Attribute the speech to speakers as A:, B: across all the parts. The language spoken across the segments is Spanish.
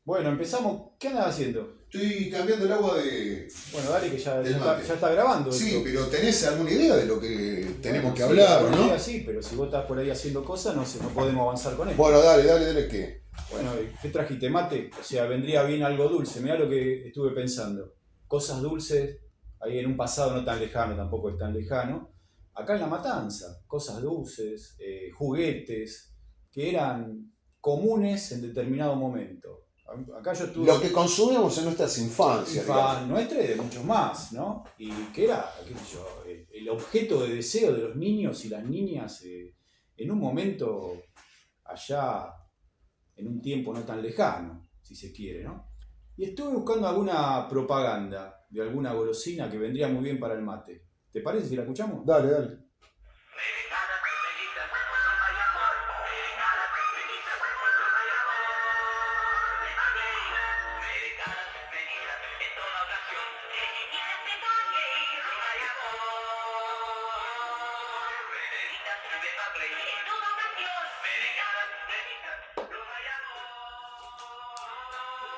A: Bueno, empezamos. ¿Qué andas haciendo?
B: Estoy cambiando el agua de,
A: Bueno, dale que ya
B: del
A: está,
B: mate.
A: ya está grabando
B: Sí,
A: esto.
B: pero ¿tenés alguna idea de lo que tenemos
A: Bueno,
B: que
A: sí,
B: hablar o
A: alguna
B: no?
A: idea sí, pero si vos estás por ahí haciendo cosas, no sé, no podemos avanzar con esto.
B: Bueno, dale, ¿qué?
A: Bueno, ¿qué trajiste? Mate. O sea, vendría bien algo dulce. Mirá lo que estuve pensando. Cosas dulces, ahí en un pasado no tan lejano, tampoco es tan lejano. Acá en La Matanza, cosas dulces, juguetes, que eran comunes en determinado momento. Acá yo
B: Lo
A: estuve
B: que consumimos en nuestras infancias, digamos.
A: fan nuestra y de muchos más, ¿no? Y que era, qué sé yo, el objeto de deseo de los niños y las niñas en un momento allá, en un tiempo no tan lejano, si se quiere, ¿no? Y estuve buscando alguna propaganda de alguna golosina que vendría muy bien para el mate. ¿Te parece si la escuchamos?
B: Dale.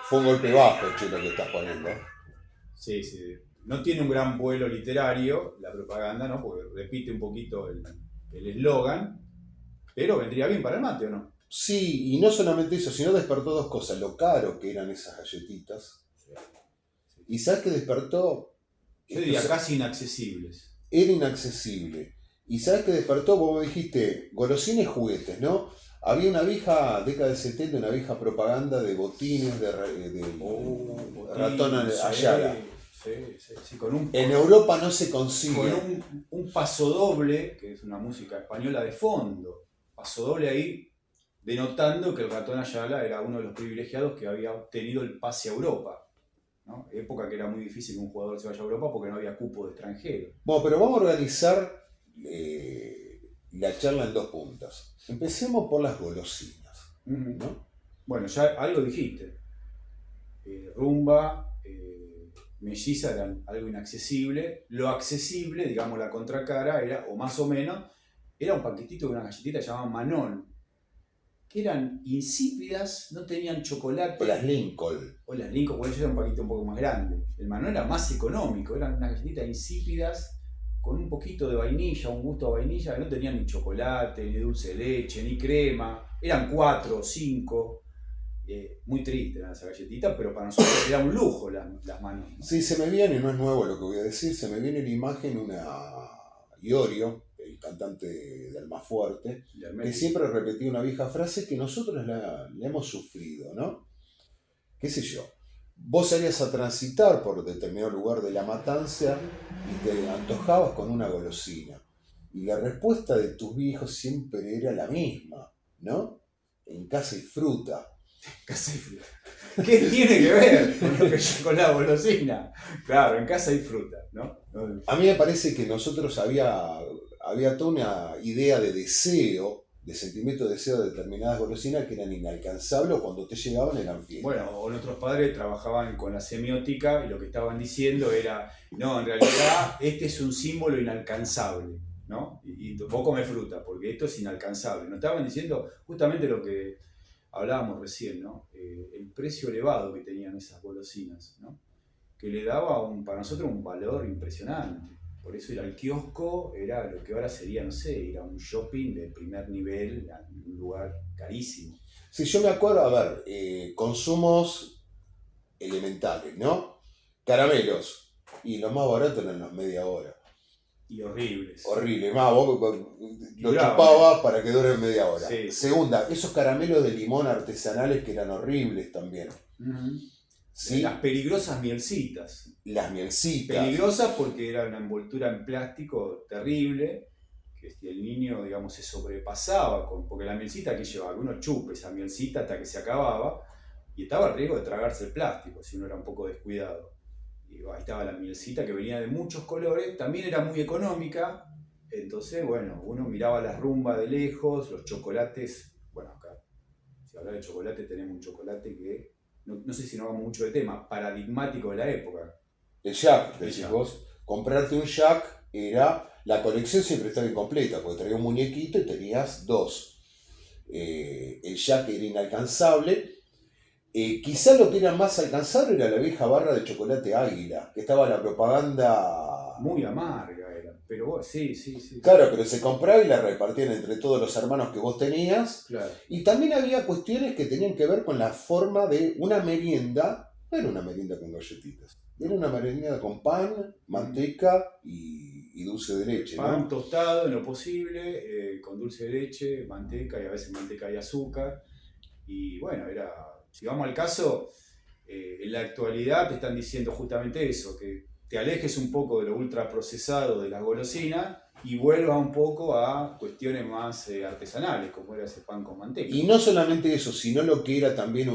B: Fue un golpe bajo, che, lo que estás poniendo.
A: Sí, sí. No tiene un gran vuelo literario la propaganda, ¿no? Porque repite un poquito el eslogan, pero vendría bien para el mate, ¿o no?
B: Sí, y no solamente eso, sino despertó dos cosas. Lo caro que eran esas galletitas.
A: Sí, sí.
B: Y ¿sabes qué despertó?
A: Yo diría casi inaccesibles.
B: Era inaccesible. ¿Y sabes qué despertó? Vos me dijiste, golosines y juguetes, ¿no? Había una vieja, década del 70, una vieja propaganda de botines de ratón Ayala.
A: Sí, con un,
B: En Europa no se
A: con
B: consigue.
A: un pasodoble, que es una música española de fondo. Pasodoble ahí, denotando que el ratón Ayala era uno de los privilegiados que había obtenido el pase a Europa, ¿no? Época que era muy difícil que un jugador se vaya a Europa porque no había cupo de extranjero.
B: Bueno, pero vamos a organizar la charla en dos puntas. Empecemos por las golosinas, ¿no?
A: Bueno, ya algo dijiste. Rumba, melliza eran algo inaccesible. Lo accesible, digamos la contracara, era, o más o menos, era un paquetito de una galletita llamada Manon, que eran insípidas, no tenían chocolate.
B: O las Lincoln.
A: O las Lincoln, bueno, era un paquete un poco más grande. El Manon era más económico, eran unas galletitas insípidas con un poquito de vainilla, un gusto a vainilla, que no tenían ni chocolate, ni dulce de leche, ni crema. Eran 4 o 5. Muy triste esa galletita, pero para nosotros era un lujo las manos, ¿no?
B: Sí, se me viene, no es nuevo lo que voy a decir, se me viene la imagen una Iorio, el cantante de Almafuerte, que siempre repetía una vieja frase que nosotros la hemos sufrido, ¿no? ¿Qué sé yo? Vos salías a transitar por determinado lugar de La Matanza y te antojabas con una golosina. Y la respuesta de tus viejos siempre era la misma, ¿no? En casa hay fruta.
A: Casa hay fruta. ¿Qué tiene que ver con la golosina? Claro, en casa hay fruta, ¿no?
B: A mí me parece que nosotros había toda una idea de deseo, de sentimiento de deseo de determinadas golosinas que eran inalcanzables o cuando te llegaban eran fiestas.
A: Bueno, o nuestros padres trabajaban con la semiótica y lo que estaban diciendo era, no, en realidad este es un símbolo inalcanzable, ¿no? Y vos comes fruta, porque esto es inalcanzable. Nos estaban diciendo justamente lo que hablábamos recién, ¿no? El precio elevado que tenían esas golosinas, ¿no? Que le daba para nosotros un valor impresionante. Por eso ir al kiosco era lo que ahora sería, no sé, ir a un shopping de primer nivel, a un lugar carísimo.
B: Sí, yo me acuerdo, a ver, consumos elementales, ¿no? Caramelos. Y los más baratos eran los media hora.
A: Y horribles.
B: Horrible. Más, vos lo chupabas para que dure media hora.
A: Sí.
B: Segunda, esos caramelos de limón artesanales que eran horribles también.
A: ¿Sí? Las peligrosas mielcitas.
B: Las mielcitas.
A: Peligrosas porque era una envoltura en plástico terrible, que si el niño, digamos, se sobrepasaba, porque la mielcita que llevaba, que uno chupe esa mielcita hasta que se acababa, y estaba el riesgo de tragarse el plástico si uno era un poco descuidado. Y ahí estaba la mielcita que venía de muchos colores, también era muy económica, entonces, bueno, uno miraba las rumbas de lejos, los chocolates, bueno, acá, si habla de chocolate, tenemos un chocolate que, no sé si no vamos mucho de tema, paradigmático de la época.
B: El Jack, decís vos. Comprarte un Jack era, la colección siempre estaba incompleta, porque traía un muñequito y tenías dos. El Jack era inalcanzable. Quizá lo que era más alcanzable era la vieja barra de chocolate Águila, que estaba la propaganda.
A: Muy amarga era, pero sí, sí, sí.
B: Claro, pero se compraba y la repartían entre todos los hermanos que vos tenías.
A: Claro.
B: Y también había cuestiones que tenían que ver con la forma de una merienda. No era una merienda con galletitas. Era una merienda con pan, manteca y dulce de leche, ¿no?
A: Pan tostado en lo posible, con dulce de leche, manteca y a veces manteca y azúcar. Y bueno, si vamos al caso, en la actualidad te están diciendo justamente eso, que te alejes un poco de lo ultraprocesado de la golosina y vuelvas un poco a cuestiones más artesanales, como era ese pan con manteca.
B: Y no solamente eso, sino lo que era también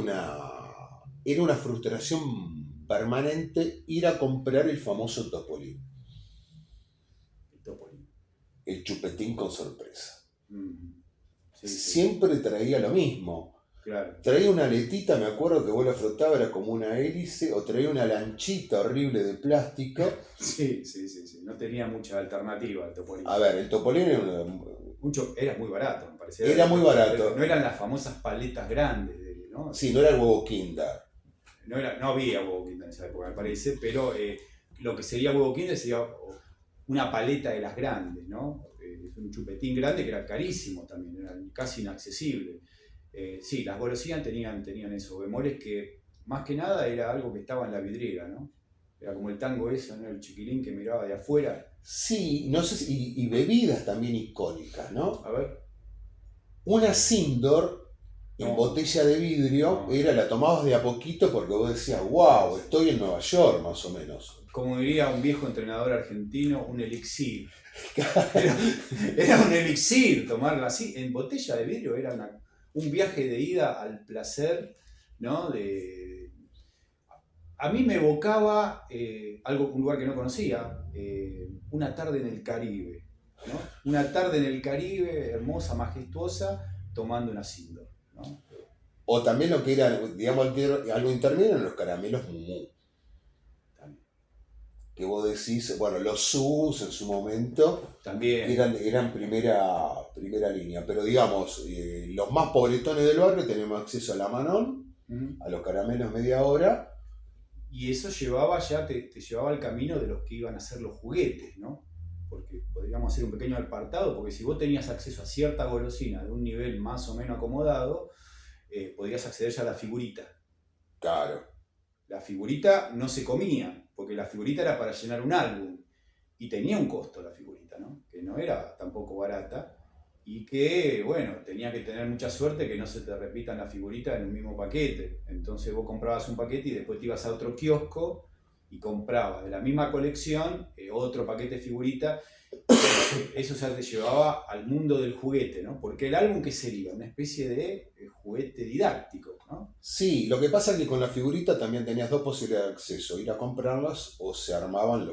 B: era una frustración permanente ir a comprar el famoso Topolín.
A: El Topolín.
B: El chupetín con sorpresa.
A: Sí,
B: siempre traía lo mismo.
A: Claro.
B: Traía una aletita, me acuerdo que vos la frotabas, era como una hélice, o traía una lanchita horrible de plástico.
A: Sí. No tenía mucha alternativa el Topolín.
B: A ver, el Topolín
A: era muy barato, me parecía.
B: Era muy barato.
A: No eran las famosas paletas grandes, ¿no?
B: Sí, no era el huevo Kinder.
A: No había huevo Kinder en esa época, me parece, pero lo que sería huevo Kinder sería una paleta de las grandes, ¿no? Un chupetín grande que era carísimo también, era casi inaccesible. Sí, las golosinas tenían esos bemoles que más que nada era algo que estaba en la vidriera, ¿no? Era como el tango ese, ¿no? El chiquilín que miraba de afuera.
B: Sí, no sé y bebidas también icónicas, ¿no?
A: A ver.
B: Una Sindor en botella de vidrio, la tomabas de a poquito porque vos decías, wow, estoy en Nueva York, más o menos.
A: Como diría un viejo entrenador argentino, un elixir. Era un elixir tomarla así. En botella de vidrio era un viaje de ida al placer, ¿no? A mí me evocaba un lugar que no conocía, una tarde en el Caribe, ¿no? Una tarde en el Caribe, hermosa, majestuosa, tomando una Sindor, ¿no?
B: O también lo que era, digamos, algo intermedio eran los caramelos Mumú. Que vos decís, bueno, los Sus en su momento
A: también
B: eran primera línea, pero digamos, los más pobretones del barrio tenemos acceso a la Manon, a los caramelos media hora.
A: Y eso te llevaba al camino de los que iban a ser los juguetes, ¿no? Porque podríamos hacer un pequeño apartado, porque si vos tenías acceso a cierta golosina de un nivel más o menos acomodado, podrías acceder ya a la figurita.
B: Claro.
A: La figurita no se comía, porque la figurita era para llenar un álbum. Y tenía un costo la figurita, ¿no? Que no era tampoco barata. Y que, bueno, tenía que tener mucha suerte que no se te repitan las figuritas en un mismo paquete. Entonces vos comprabas un paquete y después te ibas a otro kiosco y comprabas de la misma colección otro paquete de figuritas. Eso ya te llevaba al mundo del juguete, ¿no? Porque el álbum, ¿qué sería? Una especie de juguete didáctico, ¿no?
B: Sí, lo que pasa es que con la figurita también tenías dos posibilidades de acceso, ir a comprarlas o se armaban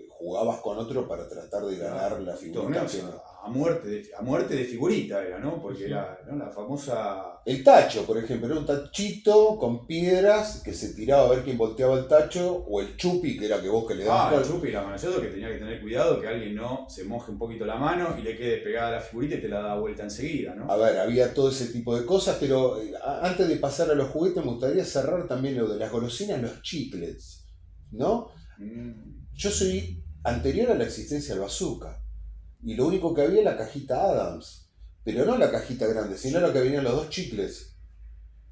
B: jugabas con otro para tratar de ganar la figurita.
A: A muerte de figurita era, ¿no? Porque era, ¿no?, la famosa...
B: El tacho, por ejemplo, era un tachito con piedras que se tiraba a ver quién volteaba el tacho, o el chupi, que era que vos que le dabas...
A: el chupi era maravilloso, que tenía que tener cuidado que alguien no se moje un poquito la mano y le quede pegada la figurita y te la da vuelta enseguida, ¿no?
B: A ver, había todo ese tipo de cosas, pero antes de pasar a los juguetes me gustaría cerrar también lo de las golosinas, los chiclets, ¿no? Yo soy anterior a la existencia del bazooka. Y lo único que había era la cajita Adams. Pero no la cajita grande, sino la que venían los dos chicles.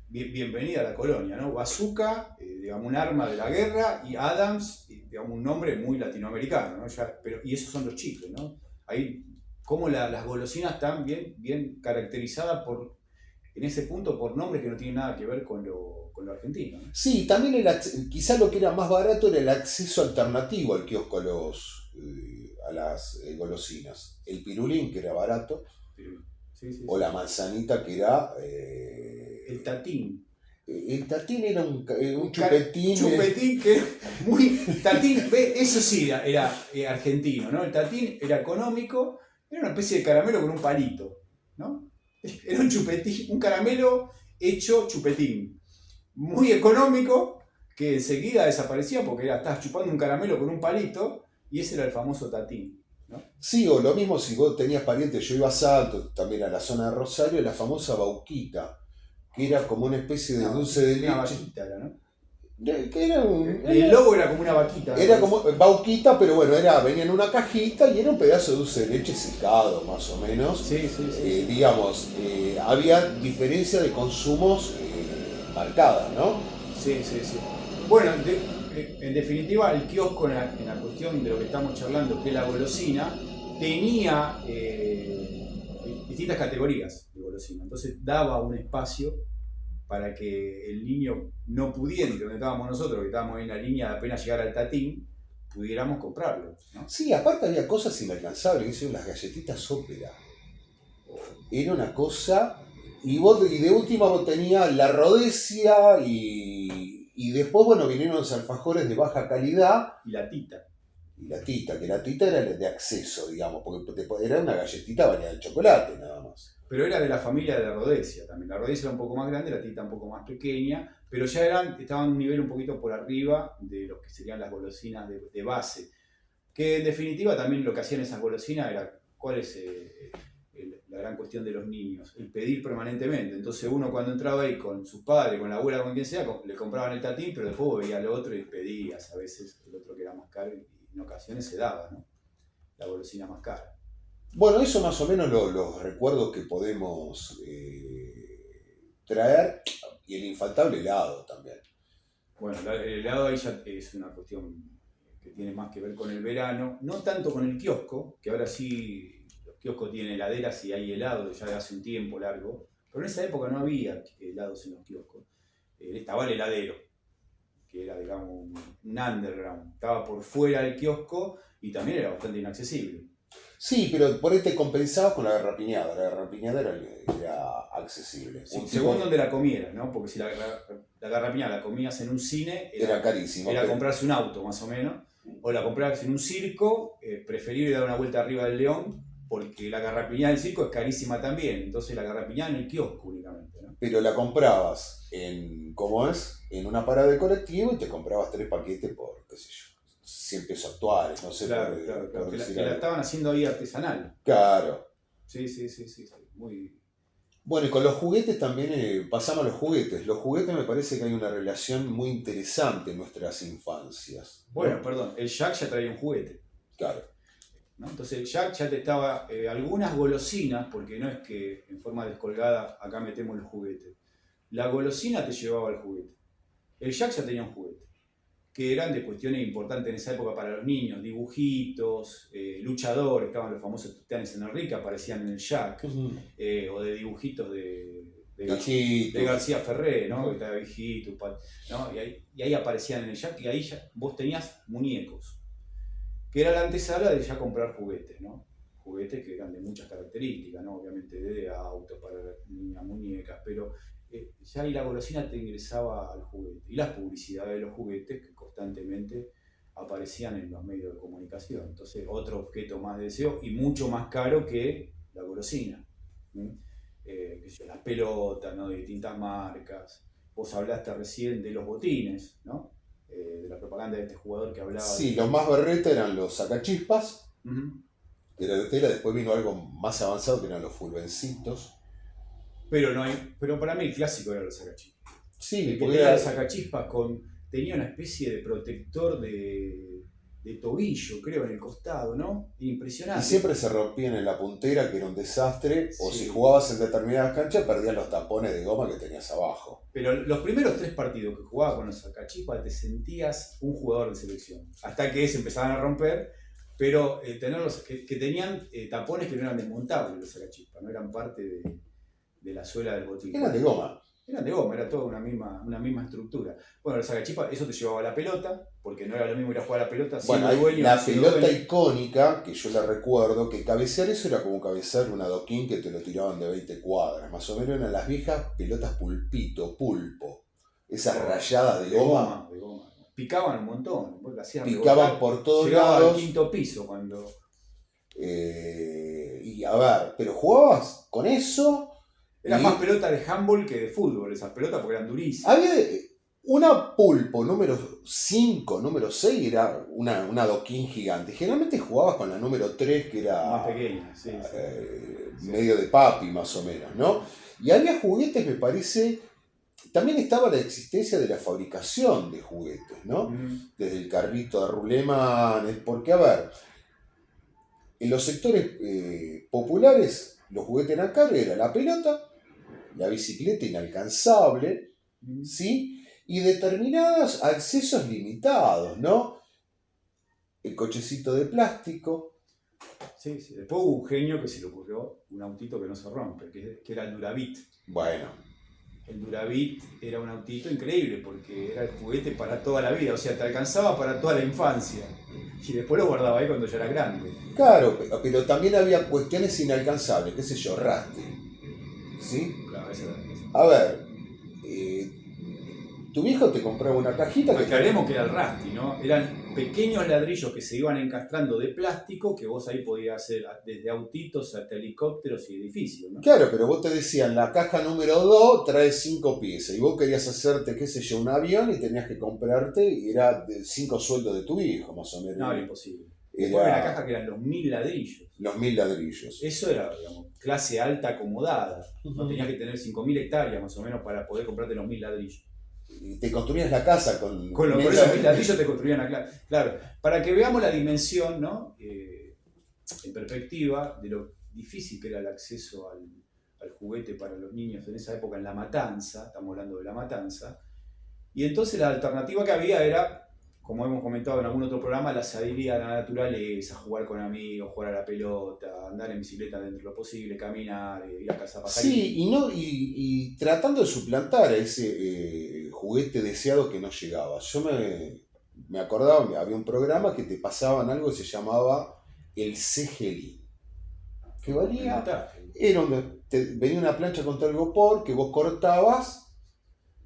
A: Bienvenida a la colonia, ¿no? Bazooka, digamos, un arma de la guerra, y Adams, digamos, un nombre muy latinoamericano, ¿no? Y esos son los chicles, ¿no? Ahí, como las golosinas están bien caracterizadas en ese punto por nombres que no tienen nada que ver con lo argentino, ¿no?
B: Sí, también quizás lo que era más barato era el acceso alternativo al kiosco a las golosinas. El pirulín, que era barato,
A: sí.
B: O la manzanita, que era...
A: el tatín.
B: El tatín era un chupetín.
A: Chupetín que muy... Tatín, eso sí era argentino, ¿no? El tatín era económico, era una especie de caramelo con un palito, ¿no? Era un chupetín, un caramelo hecho chupetín. Muy económico, que enseguida desaparecía porque estabas chupando un caramelo con un palito, y ese era el famoso tatín, ¿no?
B: Sí, o lo mismo si vos tenías parientes, yo iba a Salto, también a la zona de Rosario, la famosa bauquita, que era como una especie de dulce de leche.
A: Una vaquita era, ¿no?
B: Que era
A: el logo era como una vaquita.
B: Era como bauquita, pero bueno, venía en una cajita y era un pedazo de dulce de leche secado, más o menos.
A: Sí.
B: Digamos, había diferencia de consumos marcada, ¿no?
A: Sí. Bueno, en definitiva, el kiosco en la cuestión de lo que estamos charlando, que es la golosina, tenía distintas categorías de golosina. Entonces daba un espacio para que el niño no pudiente, donde estábamos nosotros, que estábamos en la línea de apenas llegar al Tatín, pudiéramos comprarlo, ¿no?
B: Sí, aparte había cosas inalcanzables, las galletitas ópera. Era una cosa, y de última vos tenías la Rhodesia y después, bueno, vinieron los alfajores de baja calidad.
A: Y la tita.
B: Que la tita era de acceso, digamos, porque era una galletita bañada de chocolate, nada más.
A: Pero era de la familia de la Rhodesia también. La Rhodesia era un poco más grande, la tita un poco más pequeña, pero ya estaban un nivel un poquito por arriba de lo que serían las golosinas de base. Que en definitiva también lo que hacían esas golosinas era, ¿cuál es la gran cuestión de los niños? El pedir permanentemente. Entonces uno cuando entraba ahí con sus padres, con la abuela, con quien sea, le compraban el Tatín, pero después veía al otro y pedías a veces el otro que era más caro y en ocasiones se daba, ¿no? La golosina más cara.
B: Bueno, eso más o menos los recuerdos que podemos traer, y el infaltable helado también.
A: Bueno, el helado ahí ya es una cuestión que tiene más que ver con el verano, no tanto con el kiosco, que ahora sí los kioscos tienen heladeras y hay helado ya de hace un tiempo largo, pero en esa época no había helados en los kioscos. Estaba el heladero, que era, digamos, un underground, estaba por fuera del kiosco y también era bastante inaccesible.
B: Sí, pero por ahí te compensabas con la garrapiñada. La garrapiñada era accesible.
A: Sí, según donde la comieras, ¿no? Porque si la garrapiñada la comías en un cine,
B: era carísimo.
A: Era comprarse un auto, más o menos. O la comprabas en un circo, preferible dar una vuelta arriba del león, porque la garrapiñada del circo es carísima también. Entonces la garrapiñada en el kiosco únicamente, ¿no?
B: Pero la comprabas ¿cómo es? En una parada de colectivo y te comprabas 3 paquetes por, qué sé yo, 100 pesos actuales, no sé.
A: Claro,
B: por
A: que la estaban haciendo ahí artesanal.
B: Claro.
A: Sí, muy...
B: Bueno, y con los juguetes también pasamos a los juguetes. Los juguetes me parece que hay una relación muy interesante en nuestras infancias, ¿no?
A: Bueno, perdón, el Jack ya traía un juguete.
B: Claro.
A: ¿No? Entonces el Jack ya te estaba algunas golosinas, porque no es que en forma descolgada acá metemos el juguete. La golosina te llevaba el juguete. El Jack ya tenía un juguete, que eran de cuestiones importantes en esa época para los niños, dibujitos, luchadores, estaban los famosos Titanes en el Ring que aparecían en el Jack, o de dibujitos de García Ferré, ¿no? Que estaba viejito, ¿no? Y ahí aparecían en el Jack, y ahí ya vos tenías muñecos, que era la antesala de ya comprar juguetes, ¿no? Juguetes que eran de muchas características, ¿no? Obviamente de autos para niñas, muñecas, pero ya ahí la golosina te ingresaba al juguete. Y las publicidades de los juguetes que constantemente aparecían en los medios de comunicación. Entonces, otro objeto más de deseo y mucho más caro que la golosina. Las pelotas, ¿no? De distintas marcas. Vos hablaste recién de los botines, ¿no? De la propaganda de este jugador que hablaba.
B: Sí, los más berreta eran los sacachispas, que era de tela. Después vino algo más avanzado que eran los fulvencitos.
A: Pero para mí el clásico era los sacachispas.
B: Sí,
A: porque era los sacachispas tenía una especie de protector de tobillo, creo, en el costado, ¿no? Impresionante.
B: Y siempre se rompían en la puntera, que era un desastre, o si jugabas en determinadas canchas, perdían los tapones de goma que tenías abajo.
A: Pero los primeros 3 partidos que jugabas con los sacachispas te sentías un jugador de selección. Hasta que se empezaban a romper, pero tenerlos que tenían tapones que no eran desmontables los sacachispas, no eran parte de la suela del botín.
B: Eran de goma.
A: Eran de goma, era toda una misma estructura. Bueno, el sacachispas, eso te llevaba a la pelota, porque no era lo mismo ir a jugar a la pelota.
B: Bueno, la pelota icónica, que yo la recuerdo, que cabecear eso era como cabecear un adoquín que te lo tiraban de 20 cuadras. Más o menos eran las viejas pelotas pulpo. Esas rayadas de goma.
A: De goma. Picaban un montón.
B: Picaban por todos lados.
A: Al 5.º piso cuando...
B: Y a ver, pero jugabas con eso...
A: Era más pelota de handball que de fútbol, esas pelotas, porque eran durísimas.
B: Una Pulpo número 5, número 6 era una adoquín gigante. Generalmente jugabas con la número 3, que era
A: más pequeña, sí,
B: medio de papi más o menos, ¿no? Y había juguetes, me parece. También estaba la existencia de la fabricación de juguetes, ¿no? Desde el carrito de Ruleman, porque a ver, en los sectores populares, los juguetes eran caros, era la pelota, la bicicleta inalcanzable, ¿sí? Y determinados accesos limitados, ¿no? El cochecito de plástico.
A: Sí, sí. Después hubo un genio que se le ocurrió un autito que no se rompe, que era el Duravit.
B: Bueno.
A: El Duravit era un autito increíble porque era el juguete para toda la vida, o sea, te alcanzaba para toda la infancia. Y después lo guardaba ahí cuando ya era grande.
B: Claro, pero también había cuestiones inalcanzables, qué sé yo, Rasty. ¿Sí?
A: Claro, esa era.
B: A ver, tu viejo te compraba una cajita que...
A: Aclaremos que era el Rasty, ¿no? Eran pequeños ladrillos que se iban encastrando de plástico que vos ahí podías hacer desde autitos hasta helicópteros y edificios, ¿no?
B: Claro, pero vos te decían, la caja número 2 trae 5 piezas y vos querías hacerte, qué sé yo, un avión y tenías que comprarte y era de 5 sueldos de tu hijo, más o menos.
A: No, era imposible. Después había una caja que eran los 1000 ladrillos.
B: Los 1000 ladrillos.
A: Eso era, digamos, clase alta acomodada. No tenías que tener 5000 hectáreas más o menos para poder comprarte los 1000 ladrillos.
B: Y te construías la casa con
A: esos 1000 ladrillos te construían la casa. Claro, para que veamos la dimensión, ¿no? En perspectiva de lo difícil que era el acceso al juguete para los niños en esa época en La Matanza, estamos hablando de La Matanza, y entonces la alternativa que había era, como hemos comentado en algún otro programa, la salida a la naturaleza, jugar con amigos, jugar a la pelota, andar en bicicleta dentro de lo posible, caminar, ir a casa pajarito.
B: Sí, y tratando de suplantar a ese juguete deseado que no llegaba. Yo me acordaba, había un programa que te pasaban algo que se llamaba el CGLI, que valía... venía una plancha con telgopor que vos cortabas,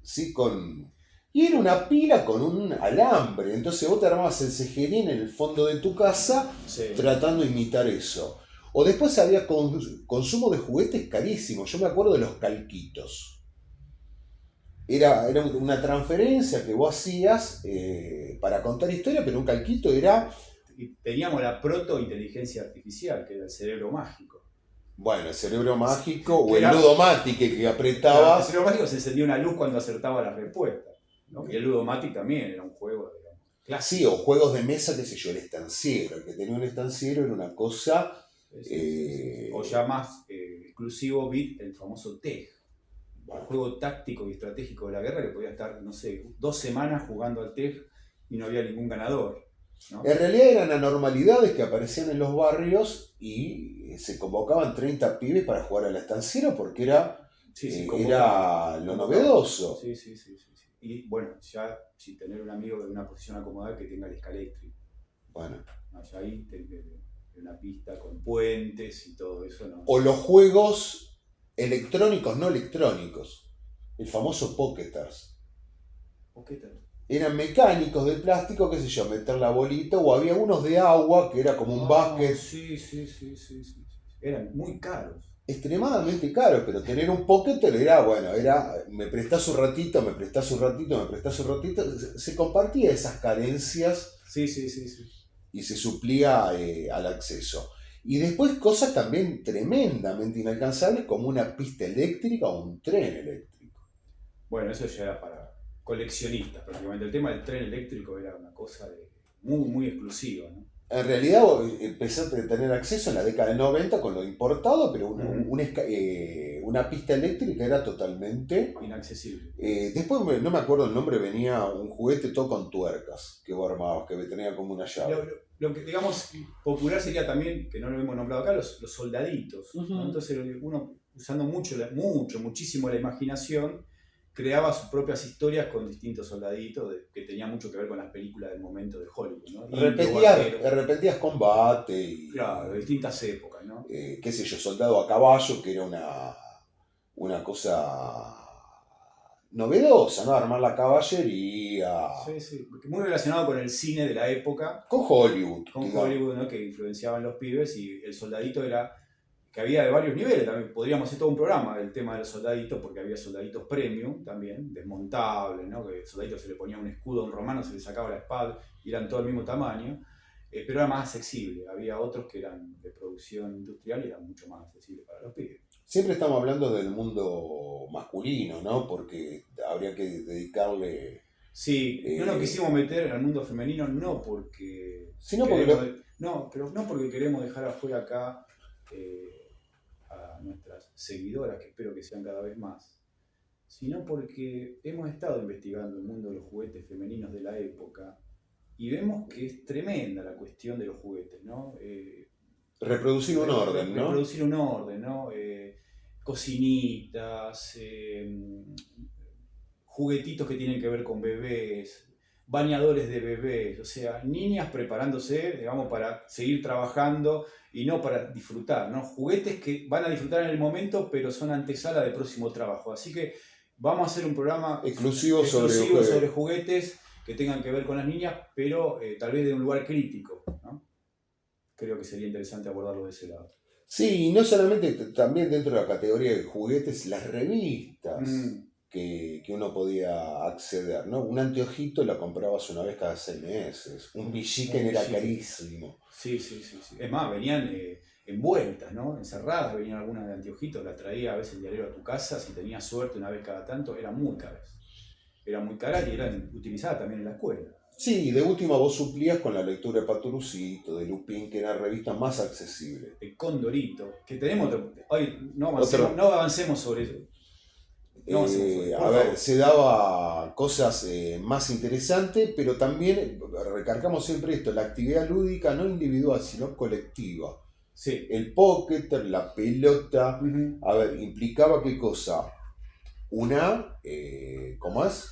B: ¿sí? Y era una pila con un alambre. Entonces vos te armabas el cejerín en el fondo de tu casa, sí, tratando de imitar eso. O después había consumo de juguetes carísimos. Yo me acuerdo de los calquitos. Era una transferencia que vos hacías para contar historia, pero un calquito era...
A: Y teníamos la proto-inteligencia artificial, que era el cerebro mágico.
B: Bueno, el cerebro mágico o el Ludomatic que apretabas.
A: El cerebro mágico se encendía una luz cuando acertaba la respuesta, ¿no? Y el Ludomatic también era un juego, digamos, clásico.
B: Sí, o juegos de mesa, qué sé yo, el estanciero. El que tenía un estanciero era una cosa...
A: Sí. O ya más exclusivo bit, el famoso TEG. El juego táctico y estratégico de la guerra que podía estar, no sé, 2 semanas jugando al TEG y no había ningún ganador, ¿no?
B: En realidad eran anormalidades que aparecían en los barrios y se convocaban 30 pibes para jugar al estanciero porque era, era lo novedoso.
A: Sí. Y bueno, ya si tener un amigo de una posición acomodada que tenga el Scalextric.
B: Bueno.
A: No, ya ahí una pista con puentes y todo eso, ¿no?
B: O los juegos electrónicos, no electrónicos. El famoso Pocketers.
A: Pocketers.
B: Eran mecánicos de plástico, qué sé yo, meter la bolita, o había unos de agua que era como un básquet.
A: Sí. Eran muy caros.
B: Extremadamente caros, pero tener un Pocketer era, me prestás un ratito, se compartía esas carencias.
A: Sí.
B: Y se suplía al acceso. Y después cosas también tremendamente inalcanzables como una pista eléctrica o un tren eléctrico.
A: Bueno, eso ya era para coleccionistas prácticamente. El tema del tren eléctrico era una cosa muy exclusiva, ¿no?
B: En realidad empezaste a tener acceso en la década del 90 con lo importado, pero una pista eléctrica era totalmente...
A: inaccesible.
B: Después, no me acuerdo el nombre, venía un juguete todo con tuercas que vos armabas, que tenía como una llave.
A: Lo que, digamos, popular sería también, que no lo hemos nombrado acá, los soldaditos. ¿No? Entonces uno, usando muchísimo la imaginación, creaba sus propias historias con distintos soldaditos que tenían mucho que ver con las películas del momento de Hollywood, ¿no?
B: Repetías combate y...
A: Claro, de distintas épocas, ¿no?
B: Qué sé yo, soldado a caballo, que era una cosa novedosa, ¿no? Armar la caballería.
A: Sí. Muy relacionado con el cine de la época.
B: Con Hollywood.
A: Hollywood, ¿no? Que influenciaban los pibes y el soldadito era que había de varios niveles. También podríamos hacer todo un programa del tema de los soldaditos, porque había soldaditos premium también, desmontables, ¿no? Que el soldadito se le ponía un escudo a un romano, se le sacaba la espada y eran todo el mismo tamaño, pero era más accesible. Había otros que eran de producción industrial y eran mucho más accesibles para los pibes.
B: Siempre estamos hablando del mundo masculino, ¿no? Porque habría que dedicarle...
A: Sí, no nos quisimos meter al mundo femenino, no porque...
B: Sino porque...
A: No porque queremos dejar afuera acá a nuestras seguidoras, que espero que sean cada vez más, sino porque hemos estado investigando el mundo de los juguetes femeninos de la época y vemos que es tremenda la cuestión de los juguetes, ¿no?
B: Reproducir un orden, ¿no?
A: Reproducir un orden, ¿no? Cocinitas, juguetitos que tienen que ver con bebés, bañadores de bebés, o sea, niñas preparándose, digamos, para seguir trabajando y no para disfrutar, ¿no? Juguetes que van a disfrutar en el momento, pero son antesala del próximo trabajo. Así que vamos a hacer un programa
B: exclusivo sobre
A: juguetes que tengan que ver con las niñas, pero tal vez de un lugar crítico, ¿no? Creo que sería interesante abordarlo de ese lado.
B: Sí, y no solamente, también dentro de la categoría de juguetes, las revistas que uno podía acceder, ¿no? Un anteojito lo comprabas una vez cada 6 meses, un Villiquen era carísimo.
A: Sí. Es más, venían envueltas, ¿no? Encerradas, venían algunas de anteojitos, las traía a veces el diario a tu casa, si tenías suerte una vez cada tanto, eran muy caras. Eran muy caras y eran utilizadas también en la escuela.
B: Sí, de última vos suplías con la lectura de Paturucito, de Lupin, que eran revistas más accesibles.
A: El Condorito, que tenemos hoy no avancemos sobre eso.
B: A ver, se daba cosas más interesantes, pero también recargamos siempre esto, la actividad lúdica no individual, sino colectiva.
A: Sí.
B: El póker, la pelota, a ver, implicaba qué cosa. ¿Cómo es?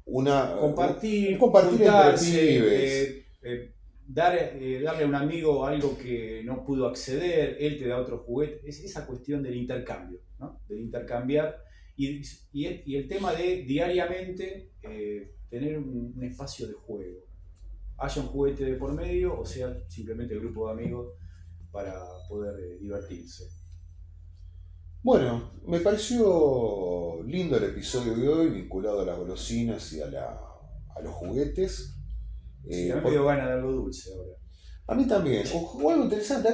A: Compartir
B: entre pibes.
A: Darle a un amigo algo que no pudo acceder, él te da otro juguete, es esa cuestión del intercambio, ¿no? Del intercambiar y el tema de diariamente tener un espacio de juego, haya un juguete de por medio o sea simplemente el grupo de amigos para poder divertirse.
B: Bueno, me pareció lindo el episodio de hoy vinculado a las golosinas y a los juguetes.
A: Sí, a mí me dio ganas de algo dulce ahora.
B: A mí también. O algo interesante,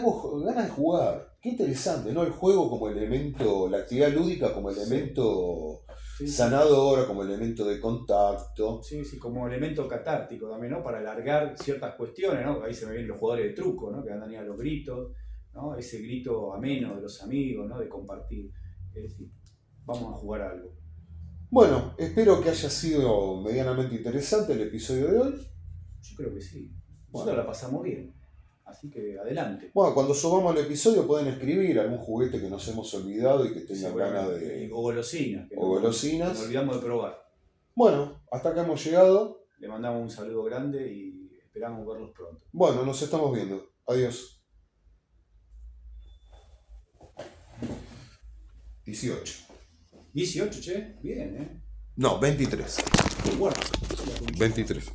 B: ganas de jugar. Qué interesante, ¿no? El juego como elemento, la actividad lúdica como elemento sanador, como elemento de contacto.
A: Sí, como elemento catártico también, ¿no? Para alargar ciertas cuestiones, ¿no? Ahí se me vienen los jugadores de truco, ¿no? Que andan ahí a los gritos, ¿no? Ese grito ameno de los amigos, ¿no? De compartir. Es decir, vamos a jugar algo.
B: Bueno, espero que haya sido medianamente interesante el episodio de hoy.
A: Yo creo que sí. Nosotros la pasamos bien. Así que adelante.
B: Bueno, cuando subamos el episodio pueden escribir algún juguete que nos hemos olvidado y que tengan ganas de...
A: O golosinas.
B: golosinas.
A: Nos olvidamos de probar.
B: Bueno, hasta acá hemos llegado.
A: Le mandamos un saludo grande y esperamos verlos pronto.
B: Bueno, nos estamos viendo. Adiós. 18.
A: 18, che. Bien, ¿eh?
B: No, 23.
A: Bueno.
B: 23.